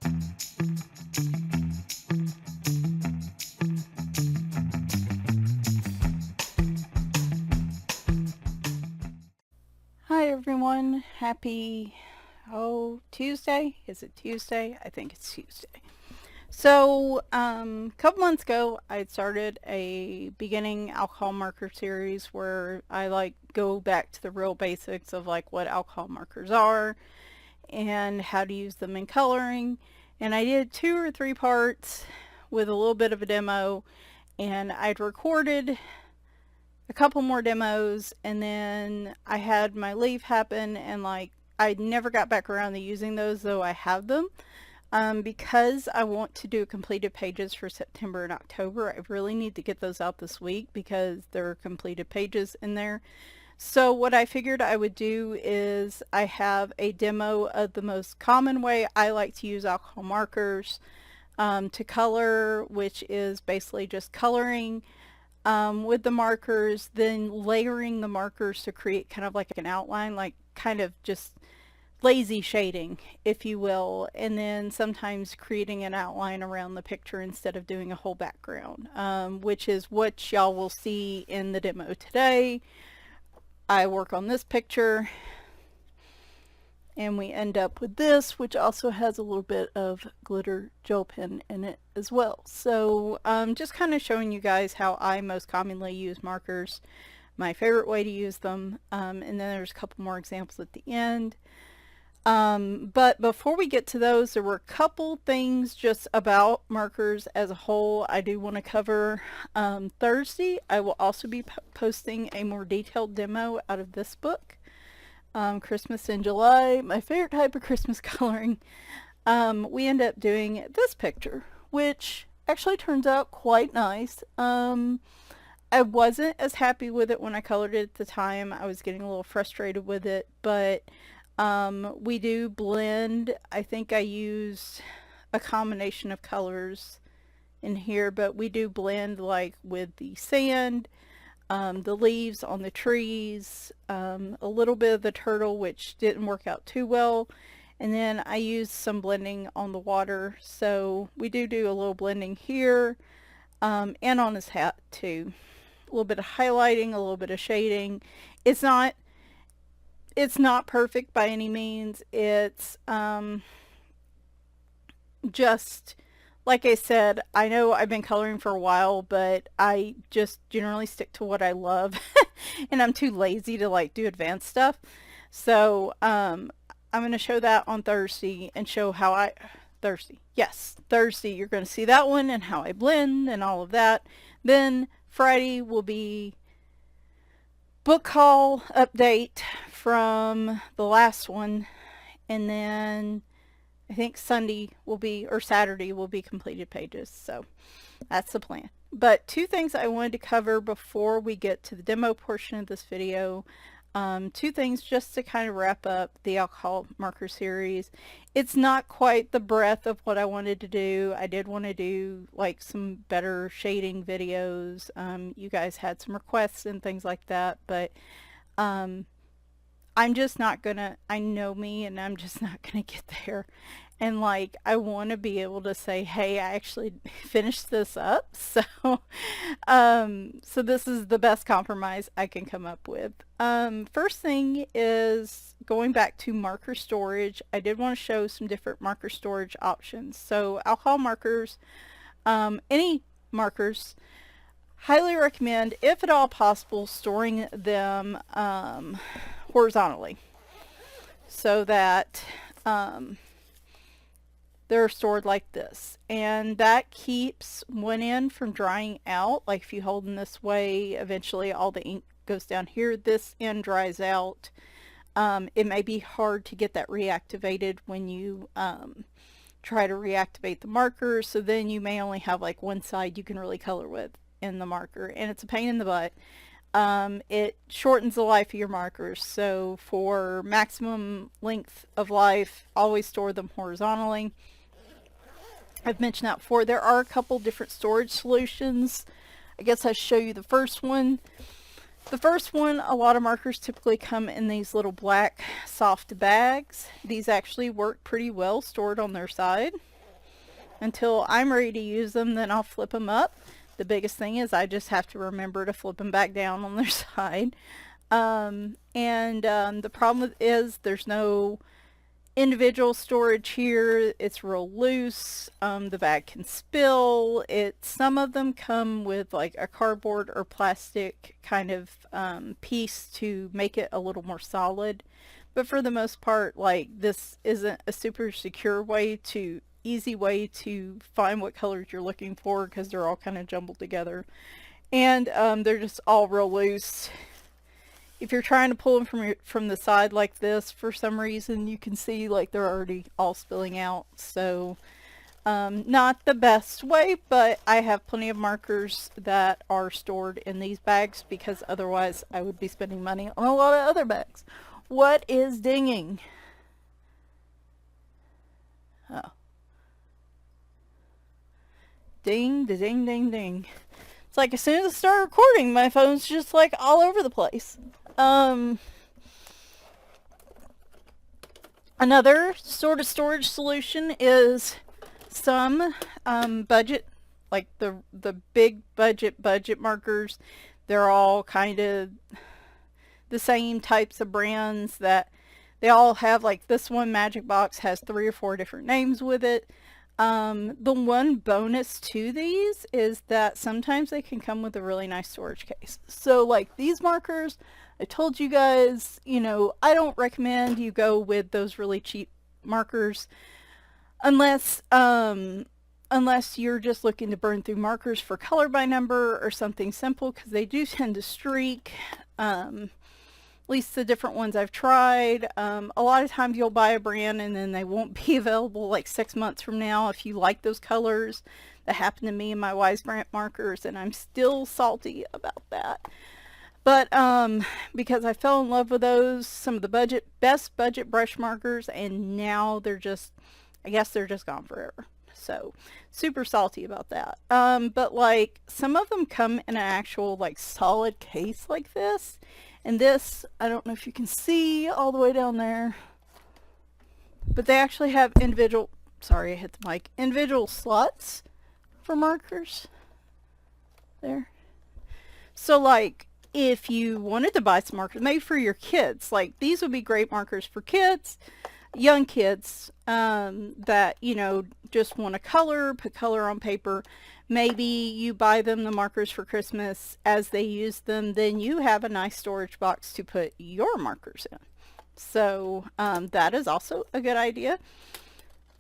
Hi everyone, happy, Tuesday? Is it Tuesday? I think it's Tuesday. So, a couple months ago, I started a beginning alcohol marker series where I go back to the real basics of what alcohol markers are and how to use them in coloring. And I did 2 or 3 parts with a little bit of a demo, and I'd recorded a couple more demos, and then I had my leave happen, and I never got back around to using those, though I have them. Because I want to do completed pages for September and October, I really need to get those out this week because there are completed pages in there. So what I figured I would do is I have a demo of the most common way I like to use alcohol markers to color, which is basically just coloring with the markers, then layering the markers to create kind of like an outline, kind of just lazy shading, if you will, and then sometimes creating an outline around the picture instead of doing a whole background, which is what y'all will see in the demo today. I work on this picture and we end up with this, which also has a little bit of glitter gel pen in it as well. So just kind of showing you guys how I most commonly use markers, my favorite way to use them, and then there's a couple more examples at the end. But before we get to those, there were a couple things just about markers as a whole I do want to cover. Thursday, I will also be posting a more detailed demo out of this book, Christmas in July, my favorite type of Christmas coloring. We end up doing this picture, which actually turns out quite nice. I wasn't as happy with it when I colored it at the time. I was getting a little frustrated with it, but we do blend. I think I used a combination of colors in here, but we do blend with the sand, the leaves on the trees, a little bit of the turtle, which didn't work out too well, and then I used some blending on the water. So we do a little blending here, and on his hat too. A little bit of highlighting, a little bit of shading. It's not perfect by any means. It's just, like I said, I know I've been coloring for a while, but I just generally stick to what I love and I'm too lazy to do advanced stuff. So I'm going to show that on Thursday and show how Thursday you're going to see that one and how I blend and all of that. Then Friday will be book haul update from the last one, and then I think Sunday will be, or Saturday will be, completed pages. So that's the plan. But 2 things I wanted to cover before we get to the demo portion of this video. 2 things just to kind of wrap up the alcohol marker series. It's not quite the breadth of what I wanted to do. I did want to do some better shading videos. You guys had some requests and things like that, but I'm just not gonna, I know me, and I'm just not gonna get there. And I want to be able to say, hey, I actually finished this up. So so this is the best compromise I can come up with. First thing is going back to marker storage. I did want to show some different marker storage options. So alcohol markers, any markers, highly recommend, if at all possible, storing them horizontally so that they're stored like this, and that keeps one end from drying out. If you hold them this way, eventually all the ink goes down here, this end dries out. It may be hard to get that reactivated when you try to reactivate the marker, so then you may only have one side you can really color with in the marker, and it's a pain in the butt. It shortens the life of your markers, so for maximum length of life, always store them horizontally. I've mentioned that before. There are a couple different storage solutions. I guess I'll show you the first one. The first one, a lot of markers typically come in these little black soft bags. These actually work pretty well stored on their side. until I'm ready to use them, then I'll flip them up. The biggest thing is I just have to remember to flip them back down on their side. The problem is there's no individual storage here. It's real loose. The bag can spill. Some of them come with like a cardboard or plastic kind of piece to make it a little more solid. But for the most part, like, this isn't a super secure easy way to find what colors you're looking for, because they're all kind of jumbled together. And they're just all real loose. If you're trying to pull them from the side like this, for some reason, you can see like they're already all spilling out. So not the best way, but I have plenty of markers that are stored in these bags, because otherwise I would be spending money on a lot of other bags. What is dinging? Oh. Ding, ding, ding, ding. It's like as soon as I start recording, my phone's just like all over the place. Another sort of storage solution is some budget, like the big budget markers. They're all kind of the same types of brands, that they all have, like this one Magic Box has 3 or 4 different names with it. The one bonus to these is that sometimes they can come with a really nice storage case. So like these markers, I told you guys, you know, I don't recommend you go with those really cheap markers unless you're just looking to burn through markers for color by number or something simple, because they do tend to streak. At least the different ones I've tried. A lot of times you'll buy a brand and then they won't be available like 6 months from now if you like those colors. That happened to me and my Wise brand markers, and I'm still salty about that. But because I fell in love with those, some of the best budget brush markers, and now they're just, I guess they're just gone forever. So super salty about that. But like some of them come in an actual like solid case like this. And this, I don't know if you can see all the way down there, but they actually have individual slots for markers there. So like if you wanted to buy some markers made for your kids, like these would be great markers for kids, young kids, that, you know, just want to put color on paper. Maybe you buy them the markers for Christmas. As they use them, then you have a nice storage box to put your markers in. So that is also a good idea.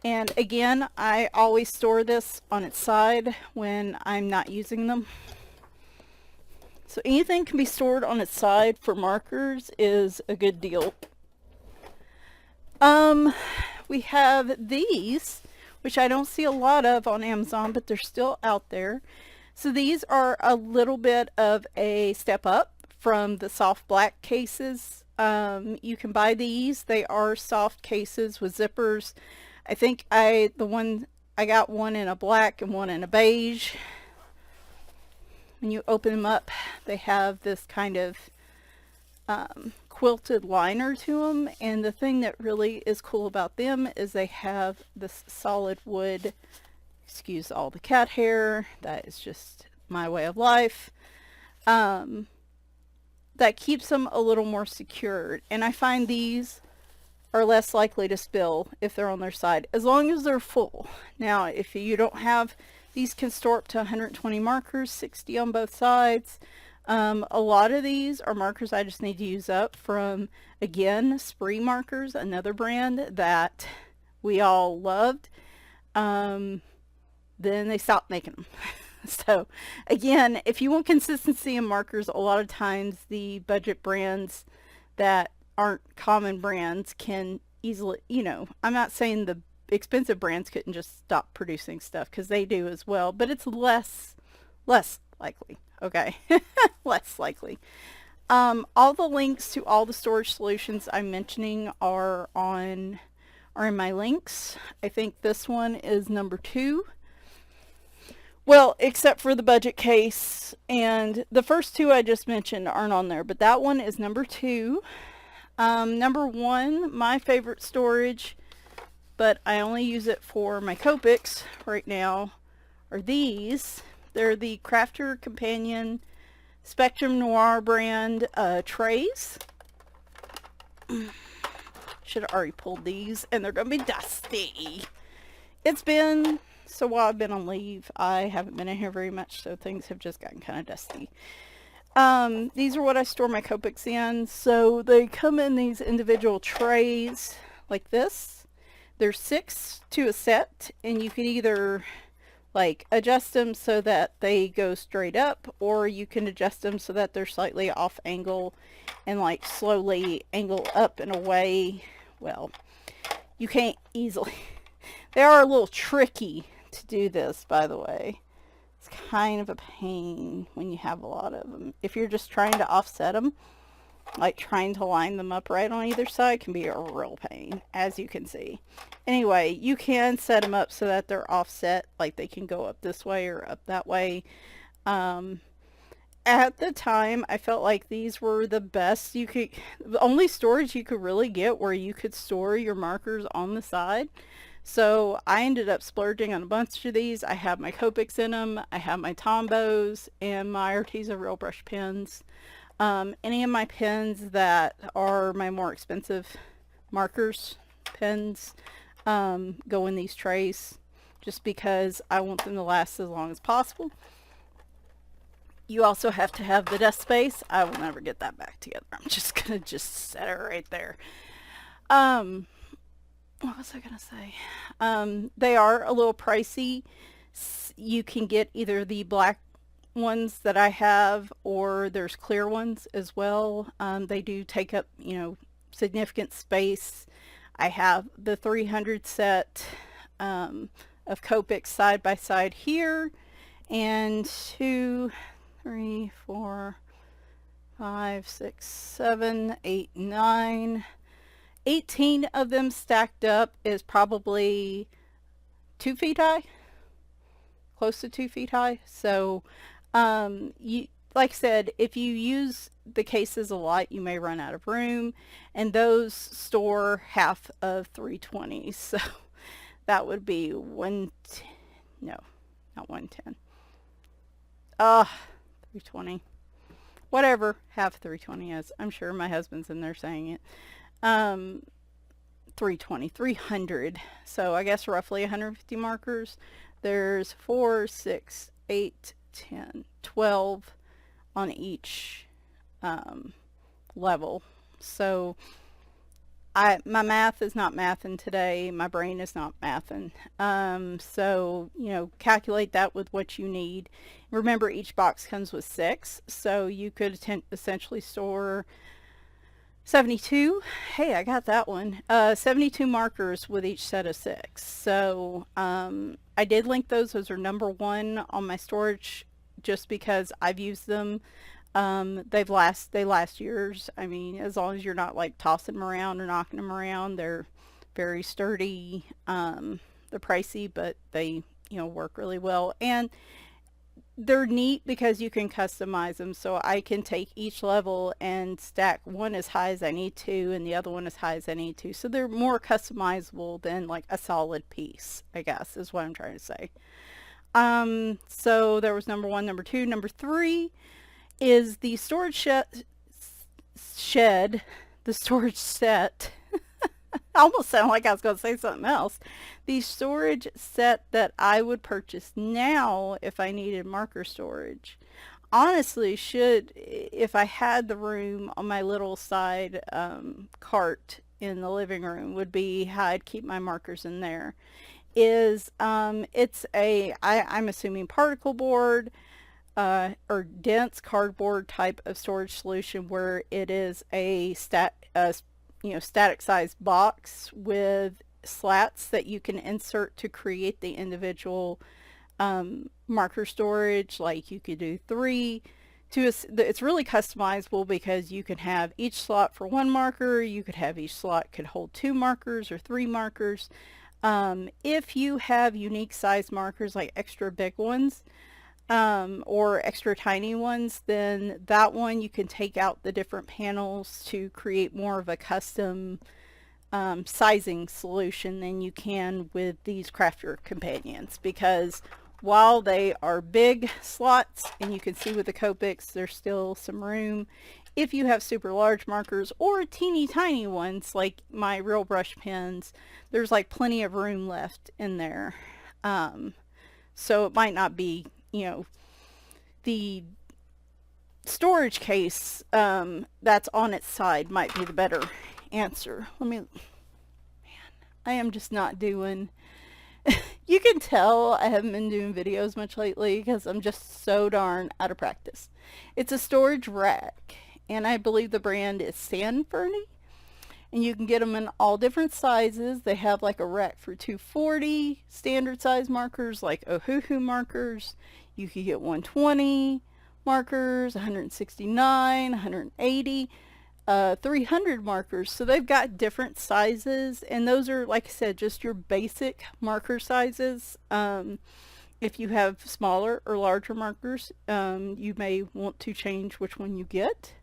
And again, I always store this on its side when I'm not using them. So anything can be stored on its side for markers is a good deal. We have these, which I don't see a lot of on Amazon, but they're still out there. So these are a little bit of a step up from the soft black cases. You can buy these. They are soft cases with zippers. I think I got one in a black and one in a beige. When you open them up, they have this kind of quilted liner to them, and the thing that really is cool about them is they have this solid wood, excuse all the cat hair, that is just my way of life, that keeps them a little more secured. And I find these are less likely to spill if they're on their side, as long as they're full. Now if you don't have, these can store up to 120 markers, 60 on both sides. A lot of these are markers I just need to use up from, again, Spree Markers, another brand that we all loved. Then they stopped making them. So again, if you want consistency in markers, a lot of times the budget brands that aren't common brands can easily, you know, I'm not saying the expensive brands couldn't just stop producing stuff, because they do as well, but it's less likely. Okay, less likely. All the links to all the storage solutions I'm mentioning are in my links. I think this one is number 2. Well, except for the budget case, and the first 2 I just mentioned aren't on there, but that one is number 2. Number 1, my favorite storage but I only use it for my Copics right now, are these. They're the Crafter Companion Spectrum Noir brand trays. Should have already pulled these, and they're going to be dusty. It's been, so while I've been on leave, I haven't been in here very much, so things have just gotten kind of dusty. These are what I store my Copics in. So they come in these individual trays like this. There's 6 to a set, and you can either like adjust them so that they go straight up, or you can adjust them so that they're slightly off angle and like slowly angle up in a way, well, you can't easily. They are a little tricky to do this, by the way. It's kind of a pain when you have a lot of them. If you're just trying to offset them, like trying to line them up right on either side can be a real pain, as you can see. Anyway, you can set them up so that they're offset, like they can go up this way or up that way. At the time, I felt like these were the best you could, the only storage you could really get where you could store your markers on the side. So I ended up splurging on a bunch of these. I have my Copics in them, I have my Tombos, and my Arteza Real Brush pens. Any of my pens that are my more expensive markers pens go in these trays, just because I want them to last as long as possible. You also have to have the desk space. I will never get that back together. I'm just gonna just set it right there. What was I gonna say? They are a little pricey. You can get either the black ones that I have, or there's clear ones as well. They do take up, you know, significant space. I have the 300 set of Copics side by side here, and 2, 3, 4, 5, 6, 7, 8, 9, 18 of them stacked up is probably 2 feet high, close to 2 feet high. So you, like I said, if you use the cases a lot, you may run out of room, and those store half of 320s. So that would be no, not 110. 320. Whatever half 320 is. I'm sure my husband's in there saying it. 320, 300. So I guess roughly 150 markers. There's 4, 6, 8, 10, 12 on each level. So my math is not mathing today. My brain is not mathing. So, you know, calculate that with what you need. Remember, each box comes with 6, so you could essentially store 72. Hey, I got that one. 72 markers with each set of 6. So I did link those. Those are number 1 on my storage, just because I've used them. They last years. I mean, as long as you're not like tossing them around or knocking them around, they're very sturdy. They're pricey, but they, you know, work really well. And they're neat because you can customize them. So I can take each level and stack one as high as I need to, and the other one as high as I need to. So they're more customizable than like a solid piece, I guess, is what I'm trying to say. So there was number 1, number 2, number 3 is the storage the storage set. I almost sound like I was going to say something else. The storage set that I would purchase now if I needed marker storage. Honestly, if I had the room on my little side cart in the living room, would be how I'd keep my markers in there. It's I'm assuming particle board, or dense cardboard type of storage solution, where it is a static size box with slats that you can insert to create the individual marker storage. Like you could do 3 it's really customizable, because you can have each slot for 1 marker, you could have each slot could hold 2 markers or 3 markers. If you have unique size markers, like extra big ones, or extra tiny ones, then that one you can take out the different panels to create more of a custom sizing solution than you can with these crafter companions, because while they are big slots, and you can see with the Copics there's still some room, if you have super large markers or teeny tiny ones like my real brush pens, there's like plenty of room left in there. So it might not be, you know, the storage case that's on its side might be the better answer. Man, I am just not doing you can tell I haven't been doing videos much lately because I'm just so darn out of practice. It's a storage rack, and I believe the brand is Sanferny, and you can get them in all different sizes. They have like a rack for 240 standard size markers, like Ohuhu markers. You could get 120 markers, 169, 180, 300 markers. So they've got different sizes, and those are, like I said, just your basic marker sizes. If you have smaller or larger markers, you may want to change which one you get.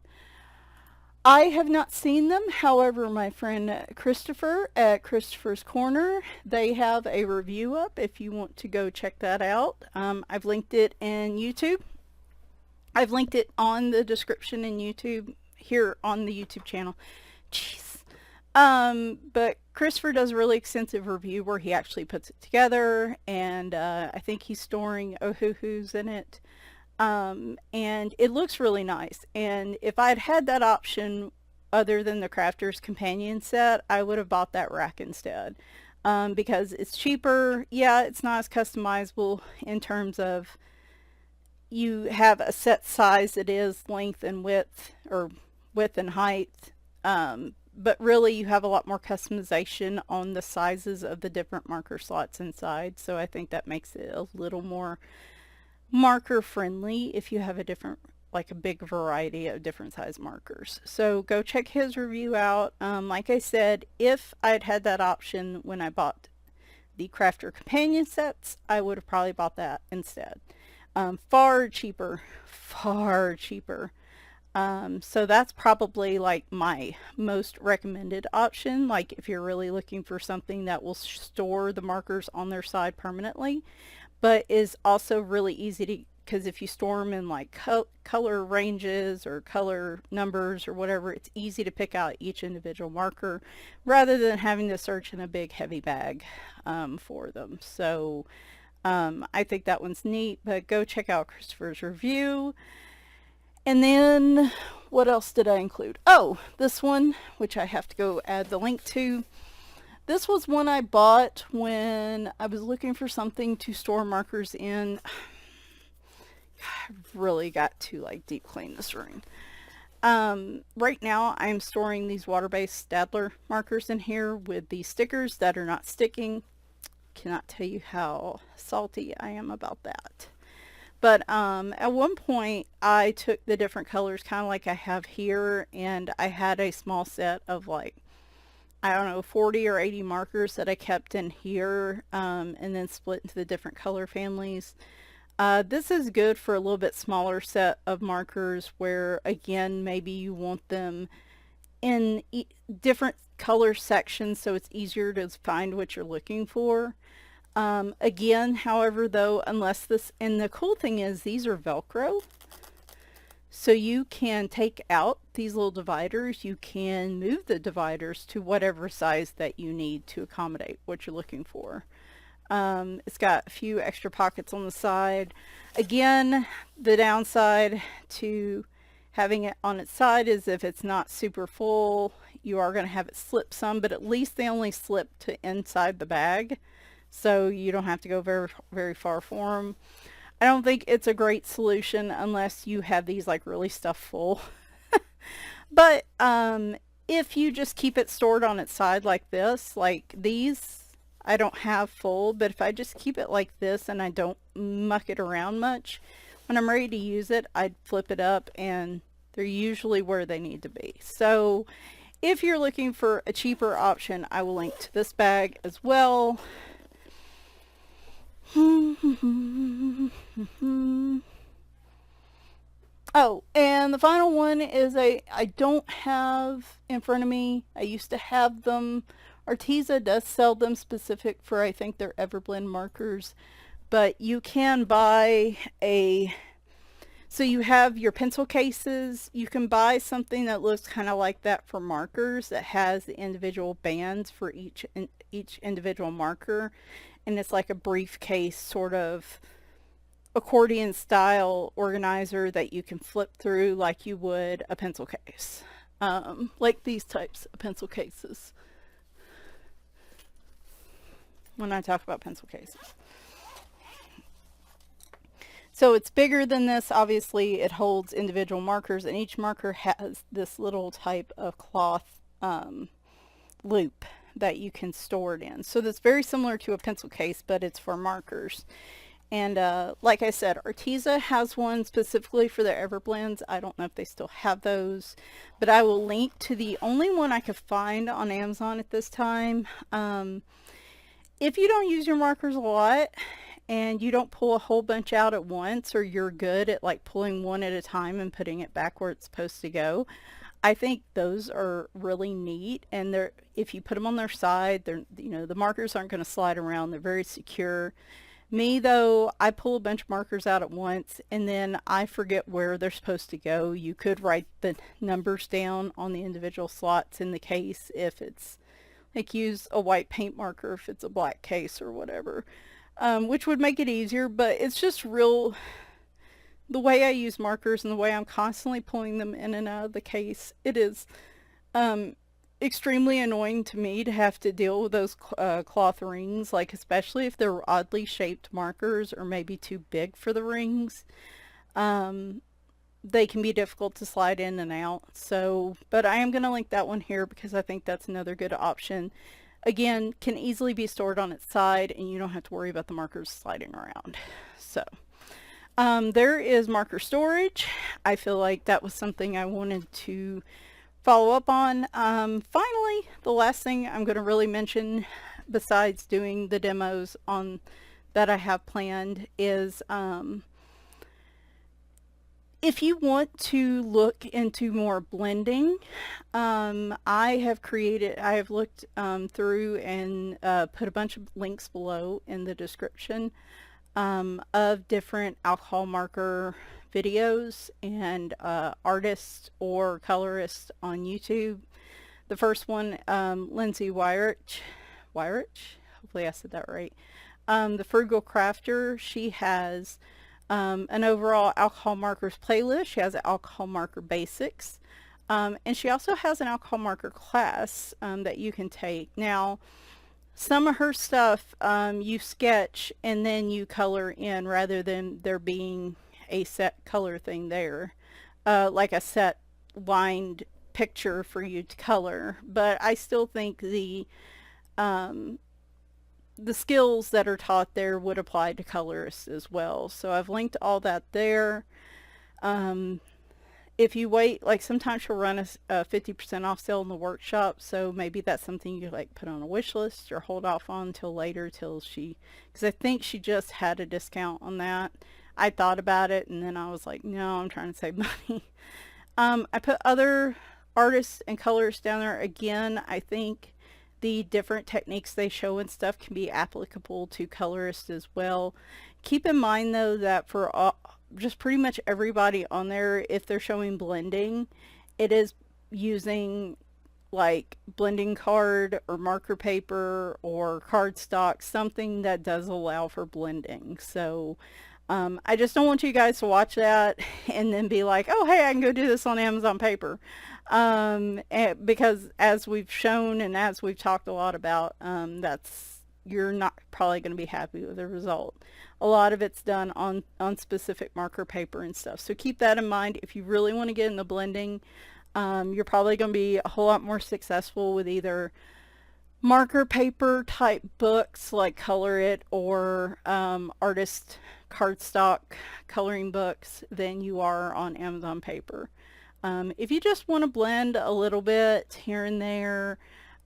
I have not seen them. However, my friend Christopher at Christopher's Corner, they have a review up if you want to go check that out. I've linked it in YouTube. I've linked it on the description in YouTube, here on the YouTube channel. Jeez. But Christopher does a really extensive review where he actually puts it together, and I think he's storing Ohuhus in it. And it looks really nice. And if I'd had that option other than the Crafter's Companion set, I would have bought that rack instead. Because it's cheaper. Yeah, it's not as customizable in terms of you have a set size that is length and width, or width and height, but really you have a lot more customization on the sizes of the different marker slots inside, so I think that makes it a little more marker friendly if you have a different, like a big variety of different size markers. So go check his review out. Like I said, if I'd had that option when I bought the Crafter Companion sets, I would have probably bought that instead. Far cheaper, far cheaper. So that's probably like my most recommended option, like if you're really looking for something that will store the markers on their side permanently, but is also really easy to, because if you store them in like color ranges or color numbers or whatever, it's easy to pick out each individual marker rather than having to search in a big heavy bag for them. So I think that one's neat, but go check out Christopher's review. And then what else did I include? Oh, this one, which I have to go add the link to. This was one I bought when I was looking for something to store markers in. I've really got to like deep clean this room. Right now I'm storing these water-based Staedtler markers in here with the stickers that are not sticking. Cannot tell you how salty I am about that. But at one point I took the different colors kind of like I have here, and I had a small set of like, I don't know, 40 or 80 markers that I kept in here, and then split into the different color families. This is good for a little bit smaller set of markers where, again, maybe you want them in different color sections so it's easier to find what you're looking for. Again, however, though, unless this, and the cool thing is these are Velcro, so you can take out these little dividers. You can move the dividers to whatever size that you need to accommodate what you're looking for. It's got a few extra pockets on the side. Again, the downside to having it on its side is if it's not super full, you are going to have it slip some, but at least they only slip to inside the bag, so you don't have to go very far for them. I don't think it's a great solution unless you have these like really stuffed full. But if you just keep it stored on its side like this, like these I don't have full, but if I just keep it like this and I don't muck it around much, when I'm ready to use it, I'd flip it up and they're usually where they need to be. So if you're looking for a cheaper option, I will link to this bag as well. Oh, and And the final one is I don't have in front of me. I used to have them. Arteza does sell them specific for, I think, their Everblend markers. But you can buy so you have your pencil cases. You can buy something that looks kind of like that for markers that has the individual bands for each individual marker. And it's like a briefcase sort of accordion style organizer that you can flip through like you would a pencil case. Like these types of pencil cases when I talk about pencil cases. So it's bigger than this. Obviously it holds individual markers, and each marker has this little type of cloth loop that you can store it in. So that's very similar to a pencil case, but it's for markers. And like I said, Arteza has one specifically for their Everblends. I don't know if they still have those, but I will link to the only one I could find on Amazon at this time. If you don't use your markers a lot and you don't pull a whole bunch out at once, or you're good at like pulling one at a time and putting it back where it's supposed to go, I think those are really neat. And they're, if you put them on their side, they're, you know, the markers aren't going to slide around. They're very secure. Me though, I pull a bunch of markers out at once and then I forget where they're supposed to go. You could write the numbers down on the individual slots in the case if it's like, use a white paint marker if it's a black case or whatever, which would make it easier. But it's just real, the way I use markers and the way I'm constantly pulling them in and out of the case, it is extremely annoying to me to have to deal with those cloth rings, like especially if they're oddly shaped markers or maybe too big for the rings. They can be difficult to slide in and out. So, but I am going to link that one here because I think that's another good option. Again, can easily be stored on its side and you don't have to worry about the markers sliding around. So there is marker storage. I feel like that was something I wanted to follow up on. Finally, the last thing I'm going to really mention besides doing the demos on that I have planned is if you want to look into more blending, I have looked through and put a bunch of links below in the description of different alcohol marker videos and artists or colorists on YouTube. The first one, Lindsay Weirich, hopefully I said that right. The Frugal Crafter, she has an overall alcohol markers playlist. She has an alcohol marker basics, and she also has an alcohol marker class that you can take. Now, some of her stuff you sketch and then you color in rather than there being a set color thing there, like a set lined picture for you to color. But I still think the skills that are taught there would apply to colorists as well. So I've linked all that there. If you wait, like sometimes she'll run a 50% off sale in the workshop, so maybe that's something you like put on a wish list or hold off on until later, till she, because I think she just had a discount on that. I thought about it and then I was like, no, I'm trying to save money. I put other artists and colorists down there. Again, I think the different techniques they show and stuff can be applicable to colorists as well. Keep in mind though that for just pretty much everybody on there, if they're showing blending, it is using like blending card or marker paper or cardstock, something that does allow for blending. So I just don't want you guys to watch that and then be like, oh hey, I can go do this on Amazon paper. Because as we've shown and as we've talked a lot about, you're not probably going to be happy with the result. A lot of it's done on specific marker paper and stuff. So keep that in mind. If you really want to get into blending, you're probably going to be a whole lot more successful with either marker paper type books like Color It or artist cardstock coloring books than you are on Amazon paper. If you just want to blend a little bit here and there,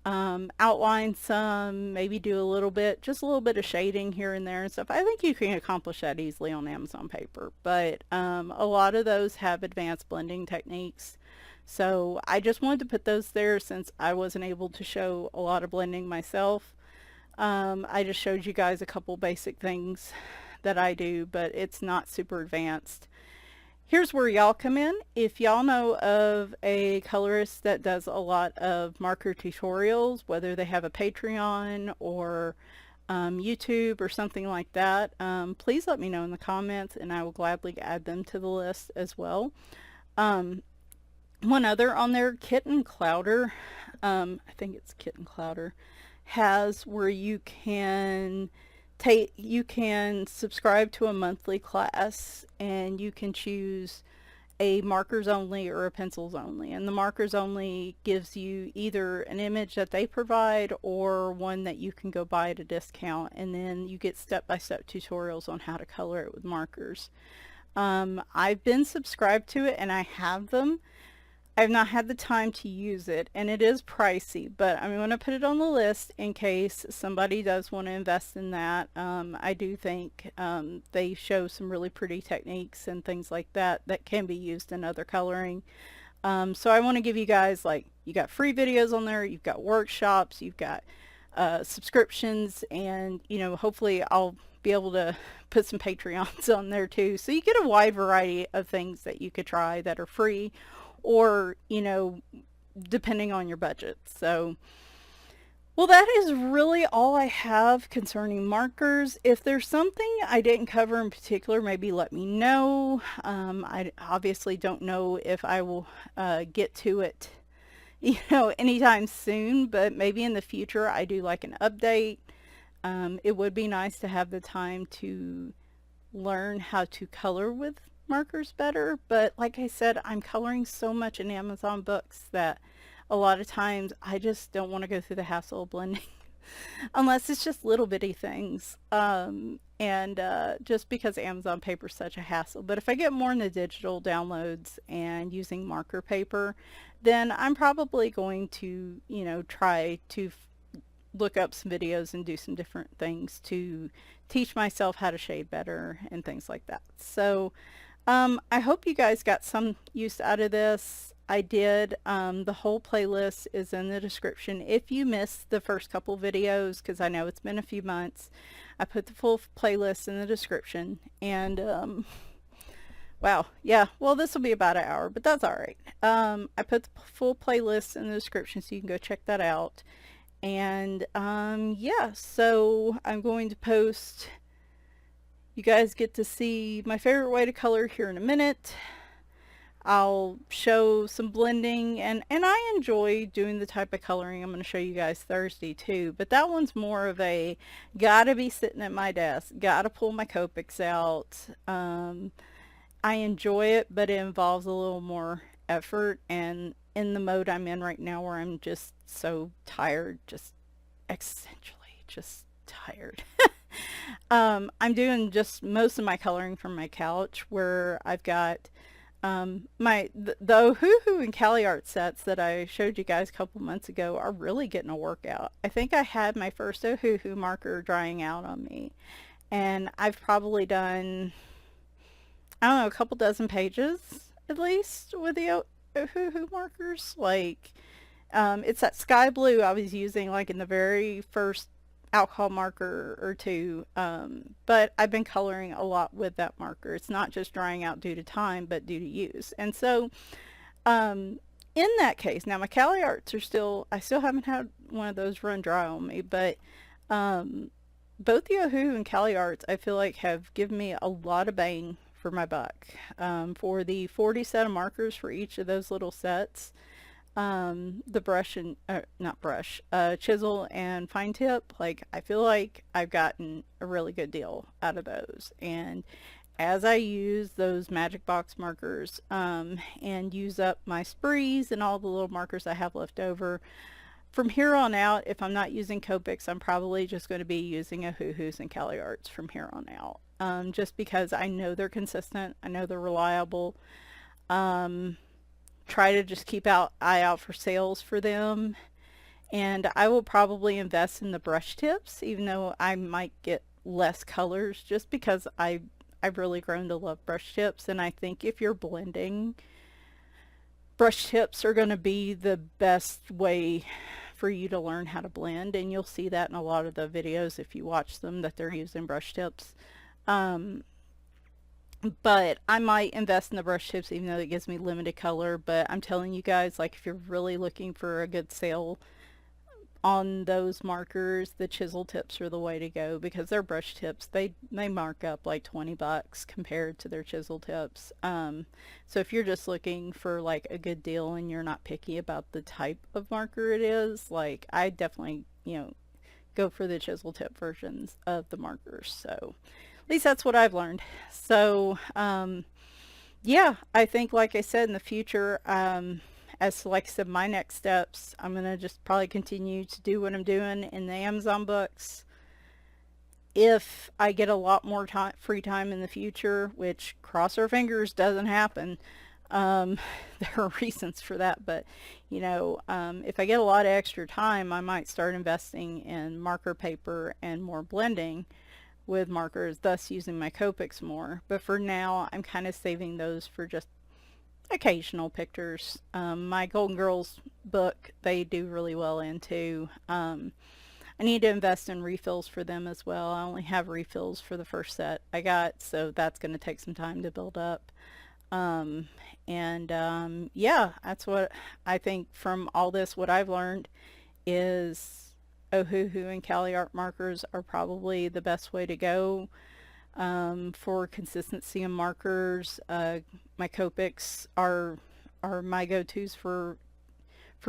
outline some, maybe do a little bit, just a little bit of shading here and there and stuff. I think you can accomplish that easily on Amazon paper, but a lot of those have advanced blending techniques. So I just wanted to put those there since I wasn't able to show a lot of blending myself. I just showed you guys a couple basic things that I do, but it's not super advanced. Here's where y'all come in. If y'all know of a colorist that does a lot of marker tutorials, whether they have a Patreon or YouTube or something like that, please let me know in the comments and I will gladly add them to the list as well. One other on there, Kitten Clouder, I think it's Kitten Clouder, has where you can subscribe to a monthly class and you can choose a markers only or a pencils only, and the markers only gives you either an image that they provide or one that you can go buy at a discount, and then you get step-by-step tutorials on how to color it with markers. I've been subscribed to it and I have them. I've not had the time to use it, and it is pricey, but I'm going to put it on the list in case somebody does want to invest in that. I do think they show some really pretty techniques and things like that that can be used in other coloring. So I want to give you guys, like, you got free videos on there, you've got workshops, you've got subscriptions, and, you know, hopefully I'll be able to put some Patreons on there too. So you get a wide variety of things that you could try that are free, or, you know, depending on your budget. So, well, that is really all I have concerning markers. If there's something I didn't cover in particular, maybe let me know. I obviously don't know if I will get to it, you know, anytime soon, but maybe in the future I do like an update. It would be nice to have the time to learn how to color with markers better, but like I said, I'm coloring so much in Amazon books that a lot of times I just don't want to go through the hassle of blending unless it's just little bitty things, and just because Amazon paper is such a hassle. But if I get more in the digital downloads and using marker paper, then I'm probably going to, you know, try to look up some videos and do some different things to teach myself how to shade better and things like that. So I hope you guys got some use out of this. I did. The whole playlist is in the description. If you missed the first couple videos, because I know it's been a few months, I put the full playlist in the description. And wow, yeah, well, this will be about an hour, but that's all right. I put the full playlist in the description so you can go check that out. And yeah, so I'm going to post, you guys get to see my favorite way to color here in a minute. I'll show some blending, and I enjoy doing the type of coloring I'm going to show you guys Thursday too, but that one's more of a gotta be sitting at my desk, gotta pull my Copics out. I enjoy it, but it involves a little more effort, and in the mode I'm in right now where I'm just so tired, just essentially just tired. I'm doing just most of my coloring from my couch, where I've got the Ohuhu and Cali Art sets that I showed you guys a couple months ago are really getting a workout. I think I had my first Ohuhu marker drying out on me, and I've probably done, I don't know, a couple dozen pages at least with the Ohuhu markers. Like, it's that sky blue I was using like in the very first alcohol marker or two, but I've been coloring a lot with that marker. It's not just drying out due to time, but due to use. And so in that case, now my Cali Arts are still, I still haven't had one of those run dry on me, but both the Ohuhu and Cali Arts I feel like have given me a lot of bang for my buck. For the 40 set of markers for each of those little sets, the brush and not brush, chisel and fine tip, like, I feel like I've gotten a really good deal out of those. And as I use those magic box markers and use up my sprees and all the little markers I have left over, from here on out, if I'm not using Copics, I'm probably just going to be using Ohuhus and Cali Arts from here on out, just because I know they're consistent, I know they're reliable. Try to just keep eye out for sales for them, And I will probably invest in the brush tips, even though I might get less colors, just because I've really grown to love brush tips. And I think if you're blending, brush tips are going to be the best way for you to learn how to blend. And you'll see that in a lot of the videos if you watch them, that they're using brush tips. But I might invest in the brush tips even though it gives me limited color. But I'm telling you guys, like, if you're really looking for a good sale on those markers, the chisel tips are the way to go, because their brush tips, they mark up like 20 bucks compared to their chisel tips. So if you're just looking for like a good deal and you're not picky about the type of marker it is, like, I definitely, go for the chisel tip versions of the markers. So at least that's what I've learned. So yeah, I think, like I said, in the future, as to, like I said, my next steps, I'm going to just probably continue to do what I'm doing in the Amazon books. If I get a lot more free time in the future, which, cross our fingers, doesn't happen, there are reasons for that, but if I get a lot of extra time, I might start investing in marker paper and more blending with markers, thus using my Copics more. But for now, I'm kind of saving those for just occasional pictures. My Golden Girls book, they do really well in too. I need to invest in refills for them as well. I only have refills for the first set I got, so that's going to take some time to build up. Yeah, that's what I think from all this. What I've learned is Ohuhu and Cali Art markers are probably the best way to go for consistency in markers. My Copics are my go-tos for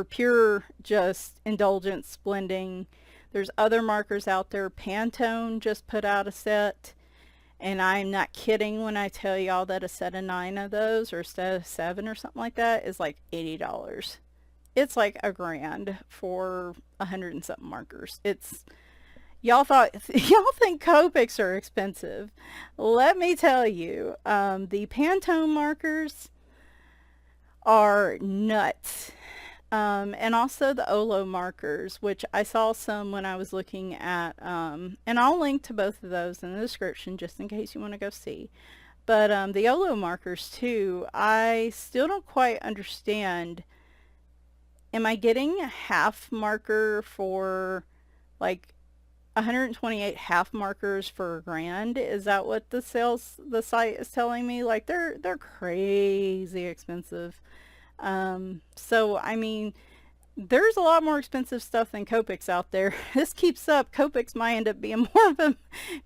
pure just indulgence blending. There's other markers out there. Pantone just put out a set, and I'm not kidding when I tell y'all that a set of 9 of those, or a set of 7 or something like that, is like $80. It's like $1,000 for 100 and something markers. Y'all think Copics are expensive. Let me tell you, the Pantone markers are nuts. And also the Olo markers, which I saw some when I was looking at, and I'll link to both of those in the description just in case you want to go see. But the Olo markers too, I still don't quite understand. Am I getting a half marker for like 128 half markers for $1,000? Is that what the site is telling me? Like, they're crazy expensive. So I mean, there's a lot more expensive stuff than Copics out there. This keeps up, Copics might end up being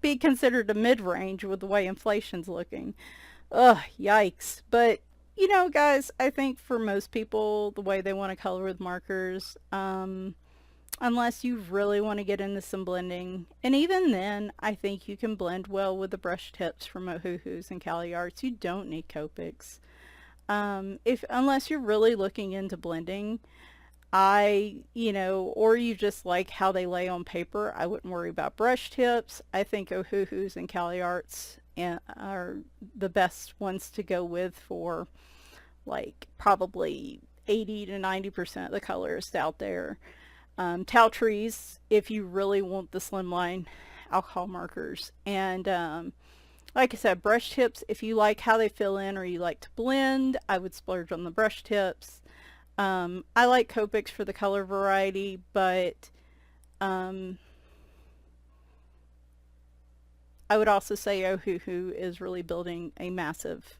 be considered a mid-range with the way inflation's looking. Ugh, yikes. But guys, I think for most people, the way they want to color with markers, unless you really want to get into some blending, and even then, I think you can blend well with the brush tips from Ohuhus and Cali Arts. You don't need Copics. Unless you're really looking into blending, or you just like how they lay on paper, I wouldn't worry about brush tips. I think Ohuhus and Cali Arts are the best ones to go with for like probably 80 to 90% of the colorists out there. Tau trees, if you really want the slimline alcohol markers. And like I said, brush tips, if you like how they fill in or you like to blend, I would splurge on the brush tips. I like Copics for the color variety, but I would also say Ohuhu is really building a massive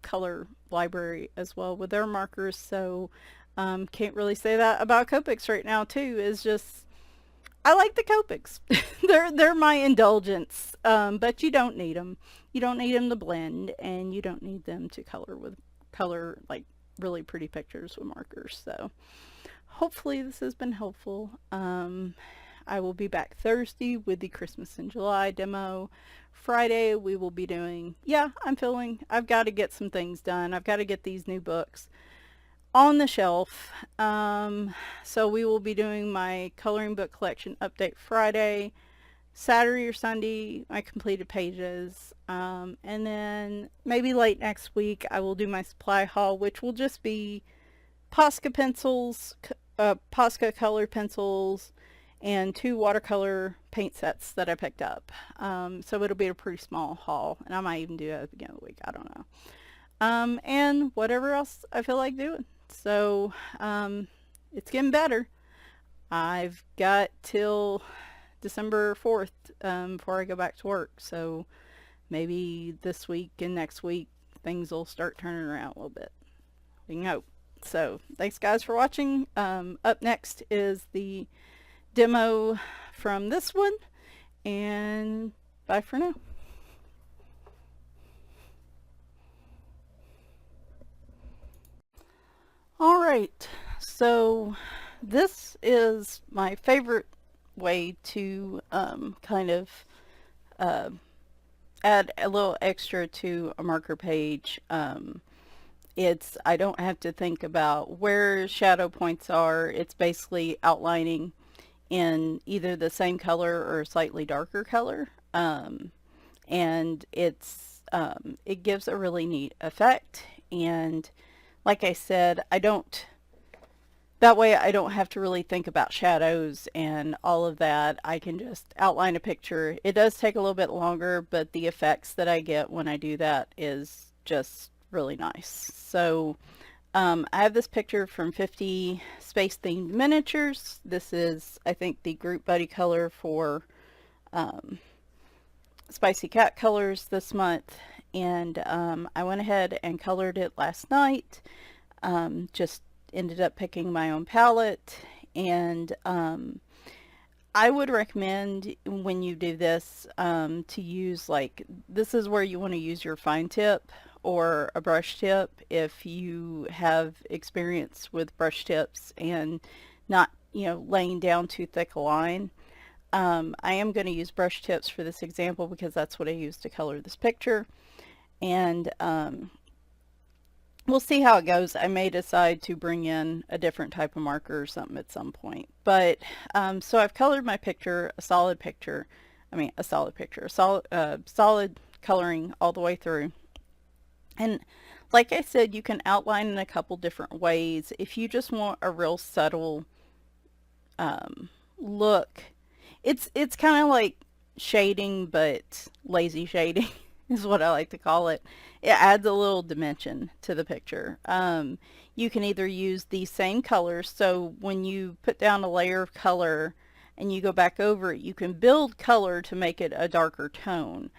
color library as well with their markers. So can't really say that about Copics right now too. Is just, I like the Copics. they're my indulgence, but you don't need them. You don't need them to blend, and you don't need them to color like really pretty pictures with markers. So hopefully this has been helpful. I will be back Thursday with the Christmas in July demo. Friday we will be doing, I've got to get some things done. I've got to get these new books on the shelf. So we will be doing my coloring book collection update Friday. Saturday or Sunday, my completed pages. And then maybe late next week, I will do my supply haul, which will just be Posca pencils, Posca colored pencils and 2 watercolor paint sets that I picked up. So it'll be a pretty small haul, and I might even do it at the beginning of the week. I don't know. And whatever else I feel like doing. So it's getting better. I've got till December 4th before I go back to work. So maybe this week and next week things will start turning around a little bit. We can hope. So thanks guys for watching. Up next is the demo from this one, and bye for now. All right, so this is my favorite way to kind of add a little extra to a marker page. I don't have to think about where shadow points are. It's basically outlining in either the same color or a slightly darker color. And it gives a really neat effect. And like I said, that way I don't have to really think about shadows and all of that. I can just outline a picture. It does take a little bit longer, but the effects that I get when I do that is just really nice. So I have this picture from 50 Space Themed Miniatures. This is, I think, the group buddy color for Spicy Cat Colors this month. And I went ahead and colored it last night. Just ended up picking my own palette. And I would recommend when you do this to use, like, this is where you want to use your fine tip or a brush tip if you have experience with brush tips and not, laying down too thick a line. I am going to use brush tips for this example because that's what I used to color this picture. And we'll see how it goes. I may decide to bring in a different type of marker or something at some point. But so I've colored my picture, a solid coloring all the way through. And like I said, you can outline in a couple different ways. If you just want a real subtle look, it's kind of like shading, but lazy shading is what I like to call it. It adds a little dimension to the picture. You can either use the same colors, so when you put down a layer of color and you go back over it, you can build color to make it a darker tone.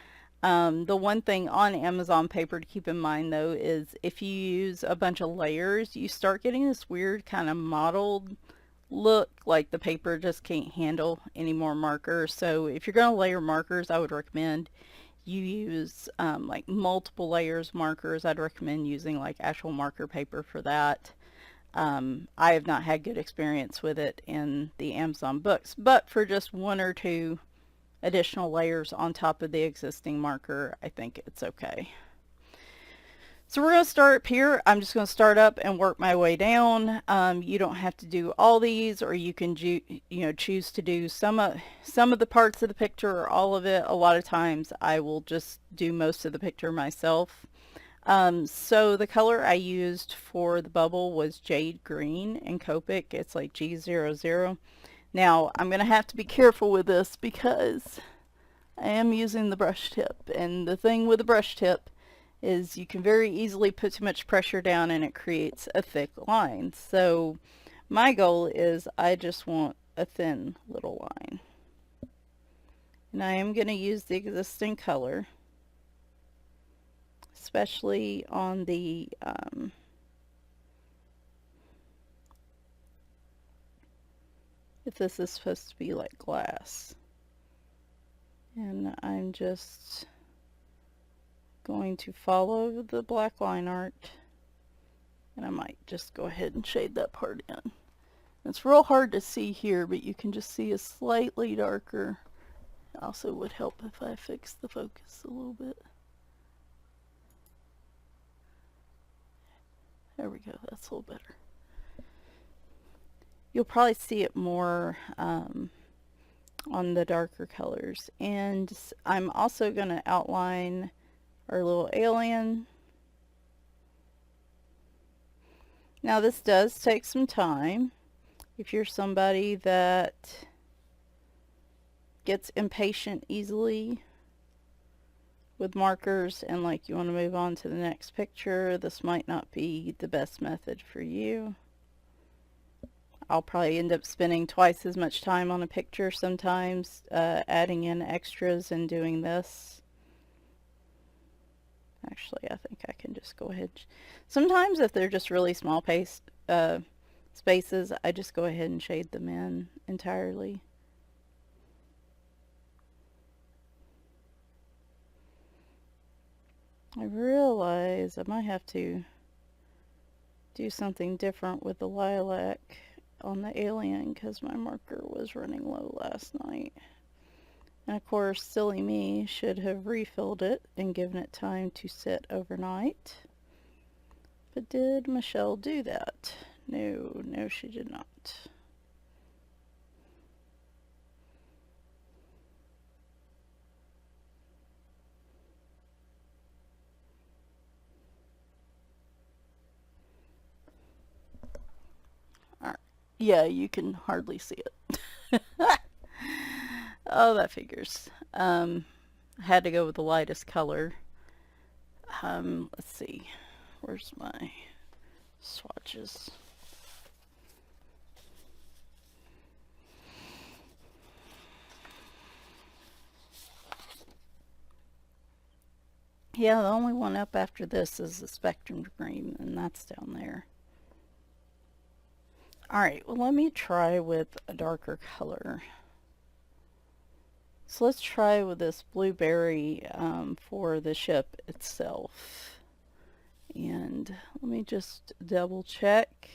The one thing on Amazon paper to keep in mind though is if you use a bunch of layers, you start getting this weird kind of mottled look, like the paper just can't handle any more markers. So if you're going to layer markers, I would recommend you use like multiple layers markers. I'd recommend using like actual marker paper for that. I have not had good experience with it in the Amazon books, but for just 1 or 2 additional layers on top of the existing marker, I think it's okay. So we're going to start up here. I'm just going to start up and work my way down. You don't have to do all these, or you can choose to do some of the parts of the picture or all of it. A lot of times I will just do most of the picture myself. So the color I used for the bubble was Jade Green in Copic. It's like G00. Now I'm going to have to be careful with this because I am using the brush tip, and the thing with the brush tip is you can very easily put too much pressure down and it creates a thick line. So my goal is I just want a thin little line. And I am going to use the existing color, especially on the if this is supposed to be like glass. And I'm just going to follow the black line art, and I might just go ahead and shade that part in. It's real hard to see here, but you can just see a slightly darker. It also would help if I fix the focus a little bit. There we go, that's a little better. You'll probably see it more on the darker colors. And I'm also going to outline our little alien. Now this does take some time, If you're somebody that gets impatient easily with markers and like you want to move on to the next picture, this might not be the best method for you. I'll probably end up spending twice as much time on a picture sometimes, adding in extras and doing this. Actually, I think I can just go ahead. Sometimes if they're just really small spaces, I just go ahead and shade them in entirely. I realize I might have to do something different with the lilac on the alien because my marker was running low last night. And of course, silly me should have refilled it and given it time to sit overnight. But did Michelle do that? No, no she did not. Alright, yeah, you can hardly see it. Oh, that figures. I had to go with the lightest color. Let's see. Where's my swatches? Yeah, the only one up after this is the Spectrum Green, and that's down there. Alright, well let me try with a darker color. So let's try with this blueberry for the ship itself. And let me just double check.